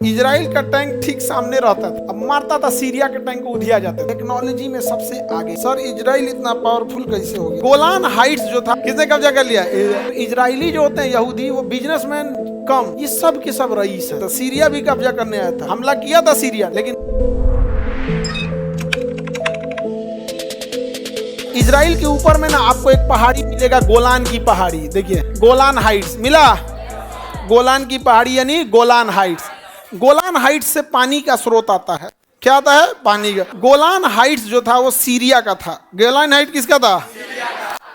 Israel का tank ठीक सामने रहता था, अब मारता था सीरिया के टैंक को, उधिया जाते। टेक्नोलॉजी में सबसे आगे। सर इजराइल इतना पावरफुल कैसे हो गया? गोलान हाइट्स जो था किसने कब्जा कर लिया? इजरायली जो होते हैं यहूदी, वो बिजनेसमैन कम, ये सब के सब रईस है। तो सीरिया भी कब्जा करने आया था, हमला किया था सीरिया, लेकिन इजराइल के ऊपर में ना आपको एक पहाड़ी मिलेगा, गोलान की पहाड़ी। देखिए गोलान हाइट्स मिला, गोलान की पहाड़ी यानी गोलान हाइट्स। गोलान हाइट्स से पानी का स्रोत आता है। क्या आता है? पानी का। गोलान हाइट्स जो था वो सीरिया का था। गोलान हाइट किसका था?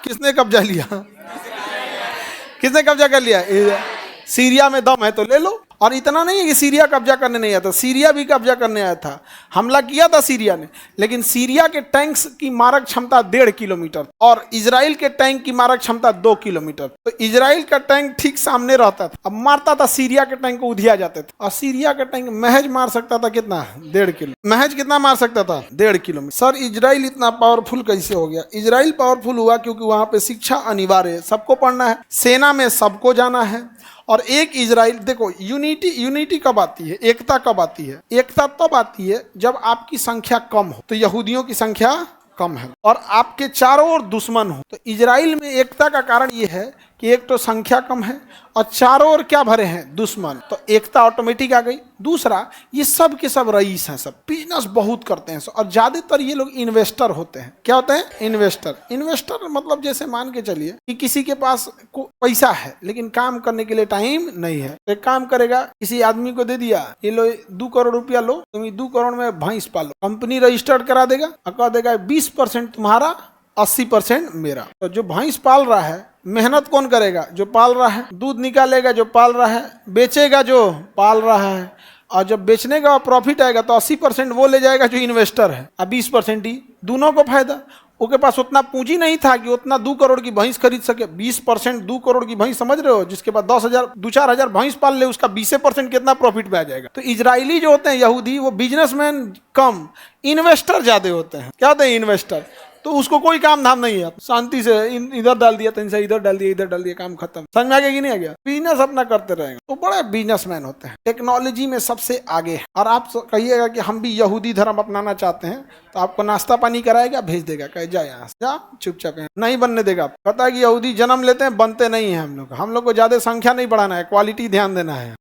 किसने कब्जा लिया? किसने कब्जा कर लिया? सीरिया में दम है तो ले लो। और इतना नहीं है कि सीरिया कब्जा करने नहीं आया था, सीरिया भी कब्जा करने आया था, हमला किया था सीरिया ने। लेकिन सीरिया के टैंक्स की मारक क्षमता 1.5 किलोमीटर और इजराइल के टैंक की मारक क्षमता 2 किलोमीटर। तो इजराइल का टैंक ठीक सामने रहता था, अब मारता था सीरिया के टैंक को, उधिया जाते थे। और सीरिया का टैंक महज मार सकता था कितना? 1.5 किलो। महज कितना मार सकता था? 1.5 किलोमीटर। सर इजराइल इतना पावरफुल कैसे हो गया? इजराइल पावरफुल हुआ क्योंकि वहां पे शिक्षा अनिवार्य है, सबको पढ़ना है, सेना में सबको जाना है। और एक इजराइल, देखो यूनिटी कब आती है? एकता कब आती है? एकता तब आती है जब आपकी संख्या कम हो। तो यहूदियों की संख्या कम है और आपके चारों ओर दुश्मन हो। तो इजराइल में एकता का कारण यह है कि एक तो संख्या कम है और चारों ओर क्या भरे हैं? दुश्मन। तो एकता ऑटोमेटिक आ गई। दूसरा, ये सब के सब रईस हैं, सब बिजनेस बहुत करते हैं और ज्यादातर ये लोग इन्वेस्टर होते हैं। क्या होते हैं? इन्वेस्टर। इन्वेस्टर मतलब जैसे मान के चलिए कि किसी के पास पैसा है लेकिन काम करने के लिए टाइम नहीं है, तो एक काम करेगा, किसी आदमी को दे दिया, ये लो 2 करोड़ रुपया लो, तुम 2 करोड़ में भैंस पालो। कंपनी रजिस्टर्ड करा देगा और कह देगा 20% तुम्हारा, 80% मेरा। तो जो भैंस पाल रहा है, मेहनत कौन करेगा? जो पाल रहा है। दूध निकालेगा जो पाल रहा है, बेचेगा जो पाल रहा है, और जब बेचने का प्रॉफिट आएगा तो 80% वो ले जाएगा जो इन्वेस्टर है, और 20% ही दोनों को फायदा। उसके पास उतना पूंजी नहीं था कि उतना 2 करोड़ की भैंस खरीद सके। 20% 2 करोड़ की भैंस, समझ रहे हो? जिसके पास 10,000 2-4 हजार भैंस पाल ले, उसका 20% कितना प्रॉफिट में आ जाएगा। तो इजरायली जो होते हैं यहूदी, वो बिजनेसमैन कम, इन्वेस्टर ज्यादा होते हैं। क्या होते हैं? इन्वेस्टर। तो उसको कोई काम धाम नहीं है, शांति से इधर डाल दिया, 3 से इधर डाल दिया, इधर डाल दिया, काम खत्म। समझ में आ गया कि नहीं आ गया? बिजनेस अपना करते रहेंगे, तो बड़े बिजनेसमैन होते हैं, टेक्नोलॉजी में सबसे आगे। और आप कहिएगा कि हम भी यहूदी धर्म अपनाना चाहते हैं, तो आपको नाश्ता पानी कराएगा, भेज देगा, कहे जा यहाँ से, जा चुपचाप, नहीं बनने देगा। पता है कि यहूदी जन्म लेते हैं, बनते नहीं है। हम लोग को ज्यादा संख्या नहीं बढ़ाना है, क्वालिटी ध्यान देना है।